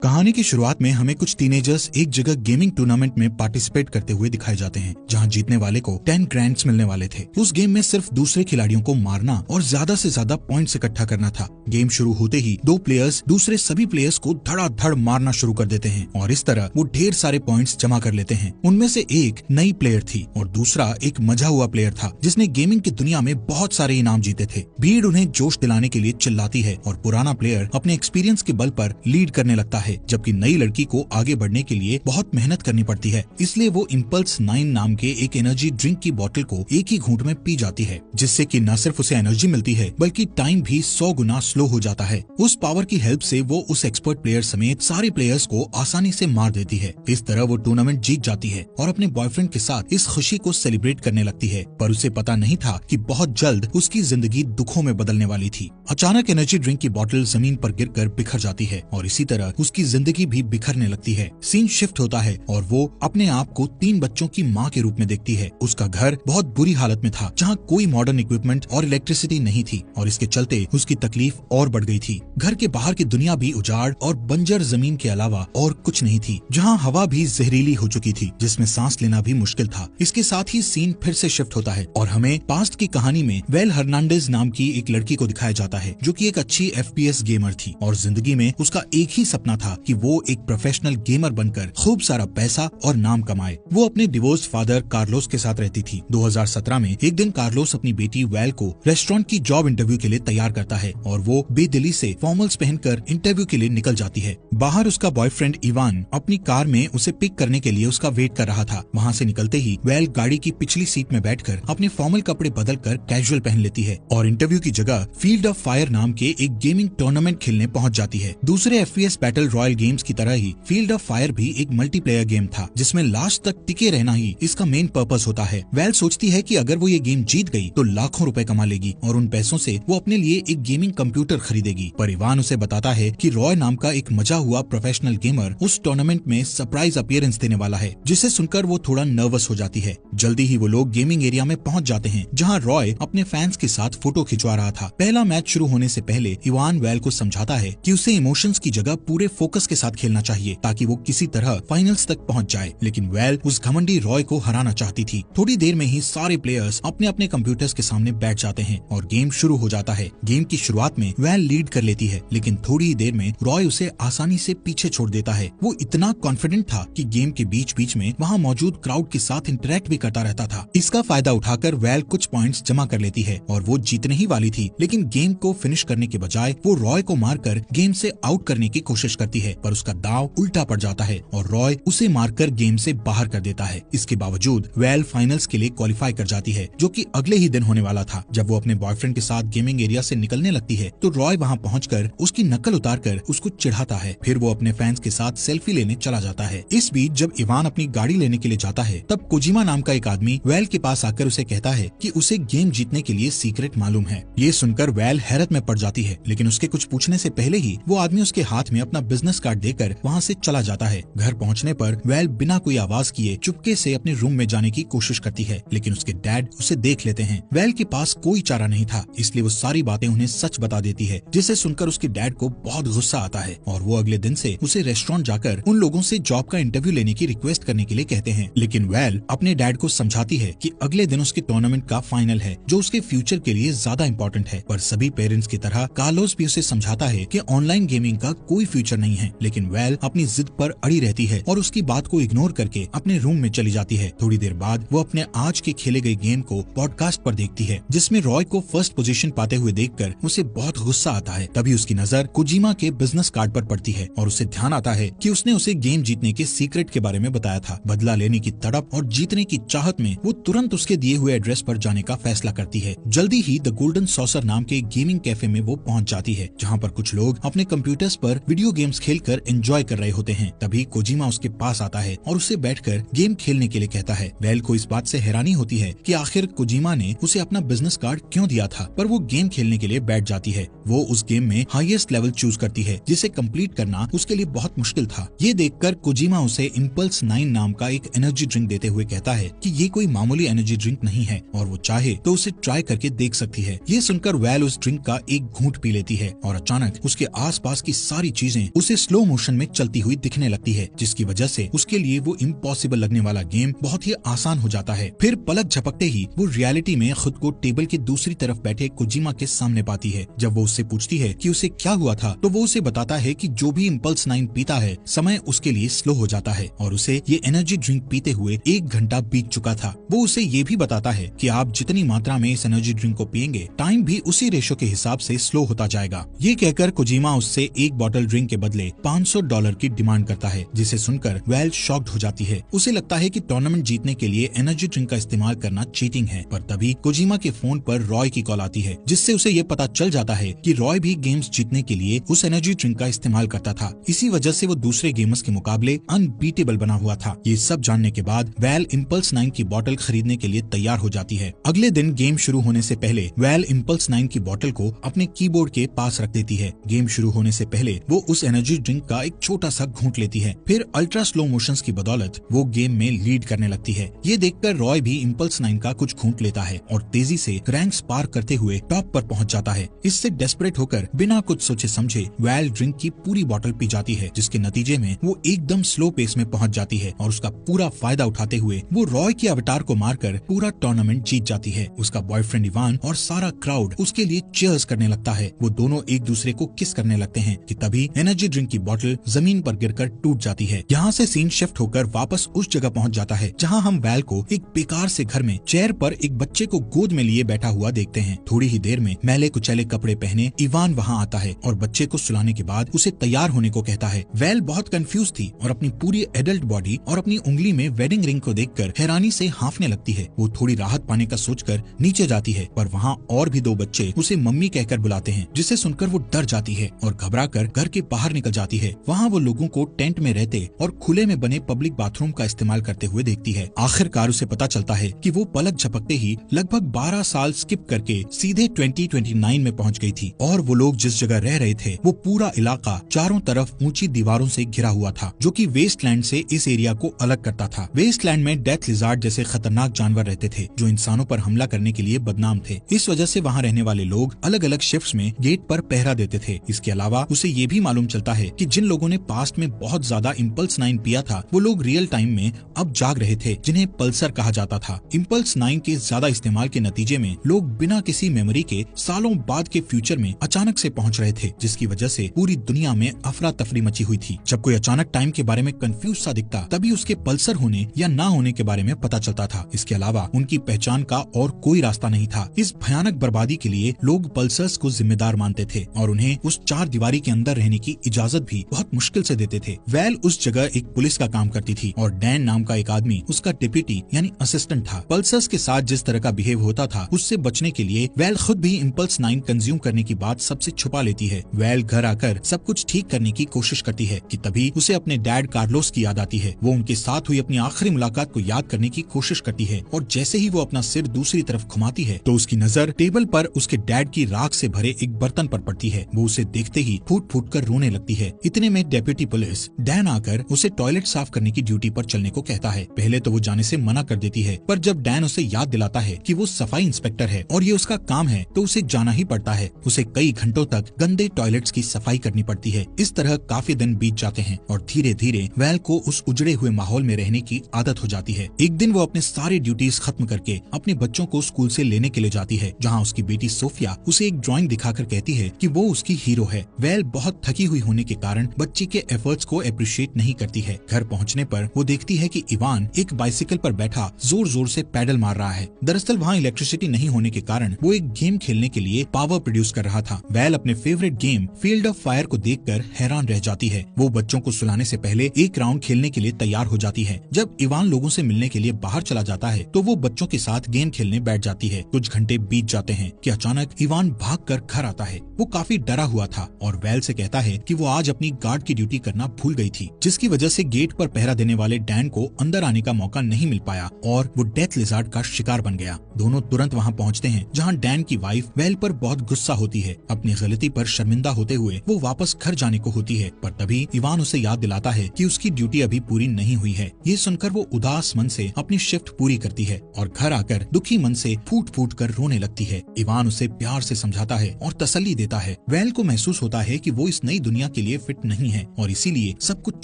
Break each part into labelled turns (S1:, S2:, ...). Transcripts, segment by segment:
S1: कहानी की शुरुआत में हमें कुछ टीनेजर्स एक जगह गेमिंग टूर्नामेंट में पार्टिसिपेट करते हुए दिखाए जाते हैं, जहां जीतने वाले को 10 ग्रैंड्स मिलने वाले थे। उस गेम में सिर्फ दूसरे खिलाड़ियों को मारना और ज्यादा से ज्यादा पॉइंट्स इकट्ठा करना था। गेम शुरू होते ही दो प्लेयर्स दूसरे सभी प्लेयर्स को धड़ाधड़ मारना शुरू कर देते हैं और इस तरह वो ढेर सारे पॉइंट्स जमा कर लेते हैं। उनमें से एक नई प्लेयर थी और दूसरा एक मजा हुआ प्लेयर था जिसने गेमिंग की दुनिया में बहुत सारे इनाम जीते थे। भीड़ उन्हें जोश दिलाने के लिए चिल्लाती है और पुराना प्लेयर अपने एक्सपीरियंस के बल पर लीड करने लगता है, जबकि नई लड़की को आगे बढ़ने के लिए बहुत मेहनत करनी पड़ती है। इसलिए वो इम्पल्स 9 नाम के एक एनर्जी ड्रिंक की बोतल को एक ही घूंट में पी जाती है, जिससे कि न सिर्फ उसे एनर्जी मिलती है बल्कि टाइम भी 100 गुना स्लो हो जाता है। उस पावर की हेल्प से वो उस एक्सपर्ट प्लेयर समेत सारे प्लेयर्स को आसानी से मार देती है। इस तरह वो टूर्नामेंट जीत जाती है और अपने बॉयफ्रेंड के साथ इस खुशी को सेलिब्रेट करने लगती है, पर उसे पता नहीं था कि बहुत जल्द उसकी जिंदगी दुखों में बदलने वाली थी। अचानक एनर्जी ड्रिंक की बोतल जमीन पर गिरकर बिखर जाती है और इसी तरह उसकी जिंदगी भी बिखरने लगती है। सीन शिफ्ट होता है और वो अपने आप को 3 बच्चों की माँ के रूप में देखती है। उसका घर बहुत बुरी हालत में था, जहाँ कोई मॉडर्न इक्विपमेंट और इलेक्ट्रिसिटी नहीं थी और इसके चलते उसकी तकलीफ और बढ़ गई थी। घर के बाहर की दुनिया भी उजाड़ और बंजर जमीन के अलावा और कुछ नहीं थी, जहाँ हवा भी जहरीली हो चुकी थी, जिसमें सांस लेना भी मुश्किल था। इसके साथ ही सीन फिर से शिफ्ट होता है और हमें पास्ट की कहानी में वेल हर्नांडेज नाम की एक लड़की को दिखाया जाता है, जो कि एक अच्छी FPS गेमर थी और जिंदगी में उसका एक ही सपना था कि वो एक प्रोफेशनल गेमर बनकर खूब सारा पैसा और नाम कमाए। वो अपने डिवोर्स फादर कार्लोस के साथ रहती थी। 2017 में एक दिन कार्लोस अपनी बेटी वेल को रेस्टोरेंट की जॉब इंटरव्यू के लिए तैयार करता है और वो बेदिली से फॉर्मल्स पहनकर इंटरव्यू के लिए निकल जाती है। बाहर उसका बॉयफ्रेंड इवान अपनी कार में उसे पिक करने के लिए उसका वेट कर रहा था। वहाँ से निकलते ही वेल गाड़ी की पिछली सीट में बैठकर अपने फॉर्मल कपड़े बदल कर कैजुअल पहन लेती है और इंटरव्यू की जगह फील्ड ऑफ फायर नाम के एक गेमिंग टूर्नामेंट खेलने पहुँच जाती है। दूसरे FPS बैटल रॉयल गेम्स की तरह ही फील्ड ऑफ फायर भी एक मल्टीप्लेयर गेम था, जिसमें लास्ट तक टिके रहना ही इसका मेन पर्पस होता है। वेल सोचती है कि अगर वो ये गेम जीत गई तो लाखों रुपए कमा लेगी और उन पैसों से वो अपने लिए एक गेमिंग कंप्यूटर खरीदेगी। पर इवान उसे बताता है कि रॉय नाम का एक मजा हुआ प्रोफेशनल गेमर उस टूर्नामेंट में सरप्राइज अपीयरेंस देने वाला है, जिसे सुनकर वो थोड़ा नर्वस हो जाती है। जल्दी ही वो लोग गेमिंग एरिया में पहुंच जाते हैं, जहां रॉय अपने फैंस के साथ फोटो खिंचवा रहा था। पहला मैच शुरू होने से पहले इवान वेल को समझाता है कि उसे इमोशंस की जगह पूरे फोकस के साथ खेलना चाहिए ताकि वो किसी तरह फाइनल्स तक पहुंच जाए। लेकिन वेल उस घमंडी रॉय को हराना चाहती थी। थोड़ी देर में ही सारे प्लेयर्स अपने अपने कंप्यूटर्स के सामने बैठ जाते हैं और गेम शुरू हो जाता है। गेम की शुरुआत में वेल लीड कर लेती है, लेकिन थोड़ी ही देर में रॉय उसे आसानी से पीछे छोड़ देता है। वो इतना कॉन्फिडेंट था कि गेम के बीच बीच में वहाँ मौजूद क्राउड के साथ इंटरेक्ट भी करता रहता था। इसका फायदा उठाकर वेल कुछ पॉइंट्स जमा कर लेती है और वो जीतने ही वाली थी, लेकिन गेम को फिनिश करने के बजाय वो रॉय को मारकर गेम से आउट करने की कोशिश करती है, पर उसका दांव उल्टा पड़ जाता है और रॉय उसे मारकर गेम से बाहर कर देता है। इसके बावजूद वेल फाइनल्स के लिए क्वालिफाई कर जाती है, जो कि अगले ही दिन होने वाला था। जब वो अपने बॉयफ्रेंड के साथ गेमिंग एरिया से निकलने लगती है तो रॉय वहाँ पहुंचकर उसकी नकल उतारकर उसको चिढ़ाता है। फिर वो अपने फैंस के साथ सेल्फी लेने चला जाता है। इस बीच जब इवान अपनी गाड़ी लेने के लिए जाता है, तब कोजिमा नाम का एक आदमी वेल के पास आकर उसे कहता है कि उसे गेम जीतने के लिए सीक्रेट मालूम है। ये सुनकर वेल हैरत में पड़ जाती है, लेकिन उसके कुछ पूछने से पहले ही वो आदमी उसके हाथ में अपना बिजनेस कार्ड देकर वहाँ से चला जाता है। घर पहुँचने पर वेल बिना कोई आवाज किए चुपके से अपने रूम में जाने की कोशिश करती है, लेकिन उसके डैड उसे देख लेते हैं। वेल के पास कोई चारा नहीं था, इसलिए वो सारी बातें उन्हें सच बता देती है, जिसे सुनकर उसके डैड को बहुत गुस्सा आता है और वो अगले दिन से उसे रेस्टोरेंट जाकर उन लोगों से जॉब का इंटरव्यू लेने की रिक्वेस्ट करने के लिए कहते हैं। लेकिन वेल अपने डैड को समझाती है कि अगले दिन उसके टूर्नामेंट का फाइनल है, जो उसके फ्यूचर के लिए ज्यादा इम्पोर्टेंट है। पर सभी पेरेंट्स की तरह कार्लोस भी उसे समझाता है कि ऑनलाइन गेमिंग का कोई फ्यूचर नहीं है, लेकिन वेल अपनी जिद पर अड़ी रहती है और उसकी बात को इग्नोर करके अपने रूम में चली जाती है। थोड़ी देर बाद वो अपने आज के खेले गए गेम को पॉडकास्ट पर देखती है, जिसमें रॉय को फर्स्ट पोजीशन पाते हुए देखकर उसे बहुत गुस्सा आता है। तभी उसकी नजर कोजिमा के बिजनेस कार्ड पर पड़ती है और उसे ध्यान आता है कि उसने उसे गेम जीतने के सीक्रेट के बारे में बताया था। बदला लेने की तड़प और जीतने की चाहत में वो तुरंत उसके दिए हुए एड्रेस पर जाने का फैसला करती है। जल्दी ही द गोल्डन सॉसर नाम के गेमिंग कैफे में वो पहुंच जाती है, जहाँ पर कुछ लोग अपने कंप्यूटर्स पर वीडियो गेम्स खेलकर एंजॉय कर रहे होते हैं। तभी कोजिमा उसके पास आता है और उसे बैठकर गेम खेलने के लिए कहता है। वेल को इस बात से हैरानी होती है कि आखिर कोजिमा ने उसे अपना बिजनेस कार्ड क्यों दिया था, पर वो गेम खेलने के लिए बैठ जाती है। वो उस गेम में हाईएस्ट लेवल चूज करती है, जिसे कंप्लीट करना उसके लिए बहुत मुश्किल था। ये देखकर कोजिमा उसे इम्पल्स 9 नाम का एक एनर्जी ड्रिंक देते हुए कहता है कि ये कोई मामूली एनर्जी ड्रिंक नहीं है और वो चाहे तो उसे ट्राई करके देख सकती है। ये सुनकर वेल उस ड्रिंक का एक घूंट पी लेती है और अचानक उसके आसपास की सारी चीजें उसे उसे स्लो मोशन में चलती हुई दिखने लगती है, जिसकी वजह से उसके लिए वो इम्पॉसिबल लगने वाला गेम बहुत ही आसान हो जाता है। फिर पलक झपकते ही वो रियलिटी में खुद को टेबल की दूसरी तरफ बैठे कोजिमा के सामने पाती है। जब वो उससे पूछती है कि उसे क्या हुआ था, तो वो उसे बताता है कि जो भी इम्पल्स 9 पीता है, समय उसके लिए स्लो हो जाता है और उसे ये एनर्जी ड्रिंक पीते हुए 1 घंटा बीत चुका था। वो उसे ये भी बताता है कि आप जितनी मात्रा में इस एनर्जी ड्रिंक को पिएंगे, टाइम भी उसी रेशो के हिसाब से स्लो होता जाएगा। ये कहकर कोजिमा उससे एक बॉटल ड्रिंक के बदले $500 की डिमांड करता है, जिसे सुनकर वेल शॉक्ड हो जाती है। उसे लगता है कि टूर्नामेंट जीतने के लिए एनर्जी ड्रिंक का इस्तेमाल करना चीटिंग है, पर तभी कोजिमा के फोन पर रॉय की कॉल आती है, जिससे उसे ये पता चल जाता है कि रॉय भी गेम्स जीतने के लिए उस एनर्जी ड्रिंक का इस्तेमाल करता था। इसी वजह से वो दूसरे गेमर्स के मुकाबले अनबीटेबल बना हुआ था। ये सब जानने के बाद वेल इम्पल्स 9 की बोतल खरीदने के लिए तैयार हो जाती है। अगले दिन गेम शुरू होने से पहले वेल इम्पल्स 9 की बोतल को अपने कीबोर्ड के पास रख देती है। गेम शुरू होने से पहले वो उस एनर्जी ड्रिंक का एक छोटा सा घूंट लेती है। फिर अल्ट्रा स्लो मोशंस की बदौलत वो गेम में लीड करने लगती है। ये देखकर रॉय भी इम्पल्स 9 का कुछ घूंट लेता है और तेजी से रैंक्स पार करते हुए टॉप पर पहुंच जाता है। इससे डेस्परेट होकर बिना कुछ सोचे समझे वेल ड्रिंक की पूरी बोतल पी जाती है, जिसके नतीजे में वो एकदम स्लो पेस में पहुंच जाती है और उसका पूरा फायदा उठाते हुए वो रॉय के अवतार को मारकर पूरा टूर्नामेंट जीत जाती है। उसका बॉयफ्रेंड इवान और सारा क्राउड उसके लिए चीयर्स करने लगता है। वो दोनों एक दूसरे को किस करने लगते हैं कि तभी एनर्जी ड्रिंक की बोतल जमीन पर गिरकर टूट जाती है। यहाँ से सीन शिफ्ट होकर वापस उस जगह पहुँच जाता है जहाँ हम वेल को एक बेकार से घर में चेयर पर एक बच्चे को गोद में लिए बैठा हुआ देखते हैं। थोड़ी ही देर में मैले कुचैले कपड़े पहने इवान वहाँ आता है और बच्चे को सुलाने के बाद उसे तैयार होने को कहता है। वेल बहुत कंफ्यूज थी और अपनी पूरी एडल्ट बॉडी और अपनी उंगली में वेडिंग रिंग को देखकर हैरानी से हाँफने लगती है। वो थोड़ी राहत पाने का सोचकर नीचे जाती है, पर वहाँ और भी 2 बच्चे उसे मम्मी कहकर बुलाते हैं, जिसे सुनकर वो डर जाती है और घबराकर घर के बाहर निकल जाती है। वहाँ वो लोगों को टेंट में रहते और खुले में बने पब्लिक बाथरूम का इस्तेमाल करते हुए देखती है। आखिरकार उसे पता चलता है कि वो पलक झपकते ही लगभग 12 साल स्किप करके सीधे 2029 में पहुंच गई थी और वो लोग जिस जगह रह रहे थे वो पूरा इलाका चारों तरफ ऊंची दीवारों से घिरा हुआ था, जो कि वेस्टलैंड से इस एरिया को अलग करता था। वेस्टलैंड में डेथ लिजार्ड जैसे खतरनाक जानवर रहते थे जो इंसानों पर हमला करने के लिए बदनाम थे। इस वजह से वहाँ रहने वाले लोग अलग अलग शिफ्ट्स में गेट पर पहरा देते थे। इसके अलावा उसे ये भी मालूम चलता है कि जिन लोगों ने पास्ट में बहुत ज्यादा इम्पल्स 9 पिया था वो लोग रियल टाइम में अब जाग रहे थे, जिन्हें पल्सर कहा जाता था। इम्पल्स 9 के ज्यादा इस्तेमाल के नतीजे में लोग बिना किसी मेमोरी के सालों बाद के फ्यूचर में अचानक से पहुंच रहे थे, जिसकी वजह से पूरी दुनिया में अफरा तफरी मची हुई थी। जब कोई अचानक टाइम के बारे में कंफ्यूज सा दिखता तभी उसके पल्सर होने या ना होने के बारे में पता चलता था। इसके अलावा उनकी पहचान का और कोई रास्ता नहीं था। इस भयानक बर्बादी के लिए लोग पल्सर्स को जिम्मेदार मानते थे और उन्हें उस 4 दीवारी के अंदर रहने की इजाजत भी बहुत मुश्किल से देते थे। वेल उस जगह एक पुलिस का काम करती थी और डैन नाम का एक आदमी उसका डिप्यूटी यानी असिस्टेंट था। पल्सर्स के साथ जिस तरह का बिहेव होता था उससे बचने के लिए वेल खुद भी इम्पल्स 9 कंज्यूम करने की बात सबसे छुपा लेती है। वेल घर आकर सब कुछ ठीक करने की कोशिश करती है कि तभी उसे अपने डैड कार्लोस की याद आती है। वो उनके साथ हुई अपनी आखिरी मुलाकात को याद करने की कोशिश करती है और जैसे ही वो अपना सिर दूसरी तरफ घुमाती है तो उसकी नजर टेबल पर उसके डैड की राख से भरे एक बर्तन पर पड़ती है। वो उसे देखते ही फूट फूट कर रोने लगती है। इतने में डेप्यूटी पुलिस डैन आकर उसे टॉयलेट साफ करने की ड्यूटी पर चलने को कहता है। पहले तो वो जाने से मना कर देती है, पर जब डैन उसे याद दिलाता है कि वो सफाई इंस्पेक्टर है और ये उसका काम है तो उसे जाना ही पड़ता है। उसे कई घंटों तक गंदे टॉयलेट्स की सफाई करनी पड़ती है। इस तरह काफी दिन बीत जाते हैं और धीरे धीरे वेल को उस उजड़े हुए माहौल में रहने की आदत हो जाती है। एक दिन वो अपने सारे ड्यूटीज खत्म करके अपने बच्चों को स्कूल से लेने के लिए जाती है, जहाँ उसकी बेटी सोफिया उसे एक ड्राइंग दिखाकर कहती है कि वो उसकी हीरो है। वेल बहुत थकी हुई होने के कारण बच्ची के एफर्ट्स को अप्रिशिएट नहीं करती है। घर पहुँचने पर वो देखती है कि इवान एक बाइसिकल पर बैठा जोर जोर से पैडल मार रहा है। दरअसल वहाँ इलेक्ट्रिसिटी नहीं होने के कारण वो एक गेम खेलने के लिए पावर प्रोड्यूस कर रहा था। वेल अपने favourite game field of fire को देखकर हैरान रह जाती है। वो बच्चों को सुलाने से पहले एक राउंड खेलने के लिए तैयार हो जाती है। जब इवान लोगों से मिलने के लिए बाहर चला जाता है तो वो बच्चों के साथ गेम खेलने बैठ जाती है। कुछ घंटे बीत जाते हैं कि अचानक इवान भागकर घर आता है। वो काफी डरा हुआ था और वेल से कहता है कि वो आज अपनी गार्ड की ड्यूटी करना भूल गई थी, जिसकी वजह से गेट पर पहरा देने वाले डैन को अंदर आने का मौका नहीं मिल पाया और वो डेथ लिजार्ड का शिकार बन गया। दोनों तुरंत वहाँ पहुँचते हैं जहाँ डैन की वाइफ वेल पर बहुत गुस्सा होती है। अपनी गलती पर शर्मिंदा होते हुए वो वापस घर जाने को होती है, पर तभी इवान उसे याद दिलाता है कि उसकी ड्यूटी अभी पूरी नहीं हुई है। ये सुनकर वो उदास मन से अपनी शिफ्ट पूरी करती है और घर आकर दुखी मन से फूट फूट कर रोने लगती है। इवान उसे प्यार से समझाता है और तसल्ली देता है। वेल को महसूस होता है कि वो इस नई दुनिया के के लिए फिट नहीं है और इसीलिए सब कुछ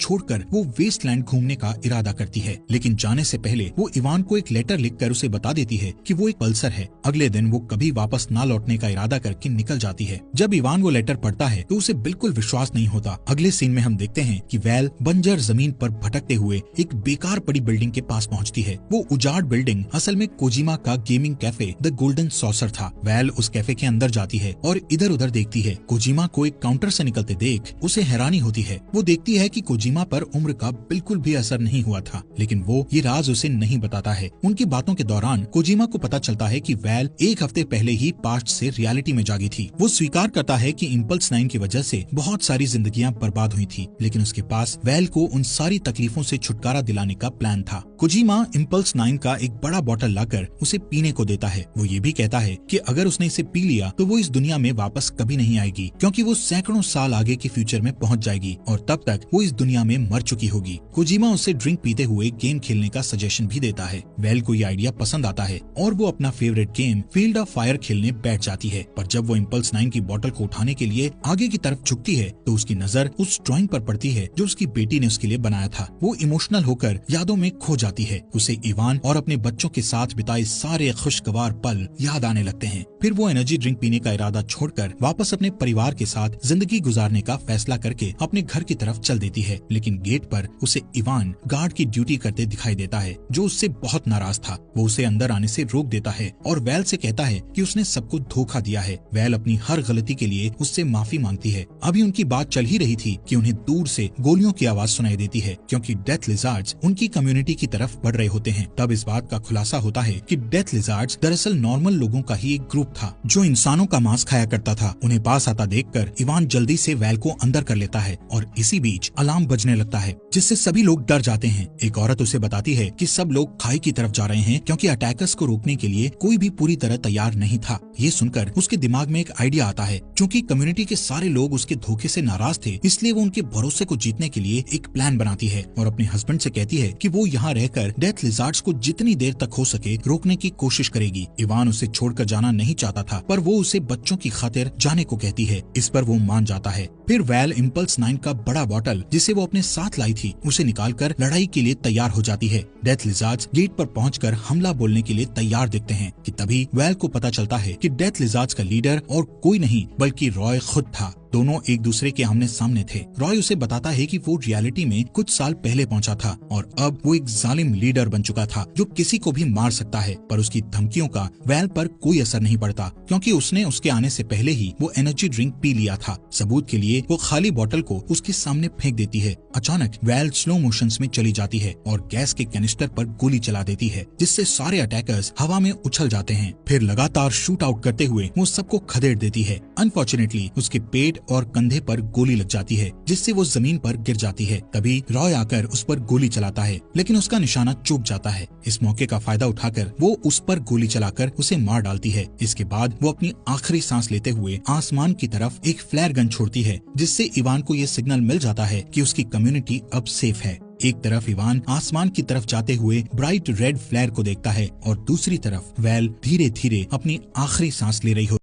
S1: छोड़कर वो वेस्टलैंड घूमने का इरादा करती है। लेकिन जाने से पहले वो इवान को एक लेटर लिखकर उसे बता देती है कि वो एक पल्सर है। अगले दिन वो कभी वापस ना लौटने का इरादा करके निकल जाती है। जब इवान वो लेटर पढ़ता है तो उसे बिल्कुल विश्वास नहीं होता। अगले सीन में हम देखते हैं कि वैल बंजर जमीन पर भटकते हुए एक बेकार पड़ी बिल्डिंग के पास पहुंचती है। वो उजाड़ बिल्डिंग असल में कोजिमा का gaming cafe the golden saucer था। वैल उस कैफे के अंदर जाती है और इधर उधर देखती है। कोजिमा को एक काउंटर से निकलते देख उसे हैरानी होती है। वो देखती है कि कोजिमा पर उम्र का बिल्कुल भी असर नहीं हुआ था, लेकिन वो ये राज उसे नहीं बताता है। उनकी बातों के दौरान कोजिमा को पता चलता है कि वैल एक हफ्ते पहले ही पास्ट से रियलिटी में जागी थी। वो स्वीकार करता है कि इम्पल्स 9 की वजह से बहुत सारी जिंदगियां बर्बाद हुई थी, लेकिन उसके पास वैल को उन सारी तकलीफों से छुटकारा दिलाने का प्लान था। कोजिमा इम्पल्स 9 का एक बड़ा बोतल लाकर उसे पीने को देता है। वो ये भी कहता है कि अगर उसने इसे पी लिया तो वो इस दुनिया में वापस कभी नहीं आएगी, क्योंकि वो सैकड़ों साल आगे के फ्यूचर में पहुंच जाएगी और तब तक वो इस दुनिया में मर चुकी होगी। कोजिमा उसे ड्रिंक पीते हुए गेम खेलने का सजेशन भी देता है। वैल को ये आइडिया पसंद आता है और वो अपना favourite game field of fire खेलने बैठ जाती है। पर जब वो इम्पल्स 9 की बोतल को उठाने के लिए आगे की तरफ झुकती है तो उसकी नजर उस ड्राइंग पर पड़ती है जो उसकी बेटी ने उसके लिए बनाया था। वो इमोशनल होकर यादों में खो जाती है। उसे इवान और अपने बच्चों के साथ बिताए सारे खुशगवार पल याद आने लगते हैं। फिर वो एनर्जी ड्रिंक पीने का इरादा छोड़कर वापस अपने परिवार के साथ जिंदगी गुजारने का फैसला करके अपने घर की तरफ चल देती है। लेकिन गेट पर उसे इवान गार्ड की ड्यूटी करते दिखाई देता है, जो उससे बहुत नाराज था। वो उसे अंदर आने से रोक देता है और वैल से कहता है कि उसने सबको धोखा दिया है। वैल अपनी हर गलती के लिए उससे माफी मांगती है। अभी उनकी बात चल ही रही थी कि उन्हें दूर से गोलियों की आवाज सुनाई देती है, क्योंकि डेथ लिजार्ड्स उनकी कम्युनिटी की तरफ बढ़ रहे होते हैं। तब इस बात का खुलासा होता है कि डेथ लिजार्ड्स दरअसल नॉर्मल लोगों का ही एक ग्रुप था जो इंसानों का मांस खाया करता था। उन्हें पास आता देखकर इवान जल्दी से वैल को अंदर कर लेता है और इसी बीच अलार्म बजने लगता है, जिससे सभी लोग डर जाते हैं। एक औरत उसे बताती है कि सब लोग खाई की तरफ जा रहे हैं, क्योंकि अटैकर्स को रोकने के लिए कोई भी पूरी तरह तैयार नहीं था। ये सुनकर उसके दिमाग में एक आइडिया आता है। क्योंकि कम्युनिटी के सारे लोग उसके धोखे से नाराज थे, इसलिए वो उनके भरोसे को जीतने के लिए एक प्लान बनाती है और अपने हस्बैंड से कहती है कि वो यहाँ रहकर डेथ लिजार्ड्स को जितनी देर तक हो सके रोकने की कोशिश करेगी। इवान उसे छोड़कर जाना नहीं चाहता था, पर वो उसे बच्चों की खातिर जाने को कहती है। इस पर वो मान जाता है। फिर वैल इम्पल्स 9 का बड़ा बॉटल जिसे वो अपने साथ लाई थी उसे निकालकर लड़ाई के लिए तैयार हो जाती है। डेथ लिजार्ड्स गेट पर पहुंचकर हमला बोलने के लिए तैयार दिखते हैं कि तभी वैल को पता चलता है कि डेथ लिजार्ड्स का लीडर और कोई नहीं बल्कि रॉय खुद था। दोनों एक दूसरे के आमने सामने थे। रॉय उसे बताता है कि वो रियलिटी में कुछ साल पहले पहुंचा था और अब वो एक जालिम लीडर बन चुका था जो किसी को भी मार सकता है। पर उसकी धमकियों का वैल पर कोई असर नहीं पड़ता, क्योंकि उसने उसके आने से पहले ही वो एनर्जी ड्रिंक पी लिया था। सबूत के लिए वो खाली बोतल को उसके सामने फेंक देती है। अचानक वैल स्लो मोशंस में चली जाती है और गैस के कैनिस्टर पर गोली चला देती है, जिससे सारे अटैकर्स हवा में उछल जाते हैं। फिर लगातार शूट आउट करते हुए वो सबको खदेड़ देती है। अनफॉर्चुनेटली उसके पेट और कंधे पर गोली लग जाती है, जिससे वो जमीन पर गिर जाती है। तभी रॉय आकर उस पर गोली चलाता है, लेकिन उसका निशाना चूक जाता है। इस मौके का फायदा उठाकर वो उस पर गोली चलाकर उसे मार डालती है। इसके बाद वो अपनी आखिरी सांस लेते हुए आसमान की तरफ एक फ्लेयर गन छोड़ती है, जिससे इवान को ये सिग्नल मिल जाता है कि उसकी कम्युनिटी अब सेफ है। एक तरफ इवान आसमान की तरफ जाते हुए ब्राइट रेड फ्लेयर को देखता है और दूसरी तरफ वैल धीरे धीरे अपनी आखिरी सांस ले रही हो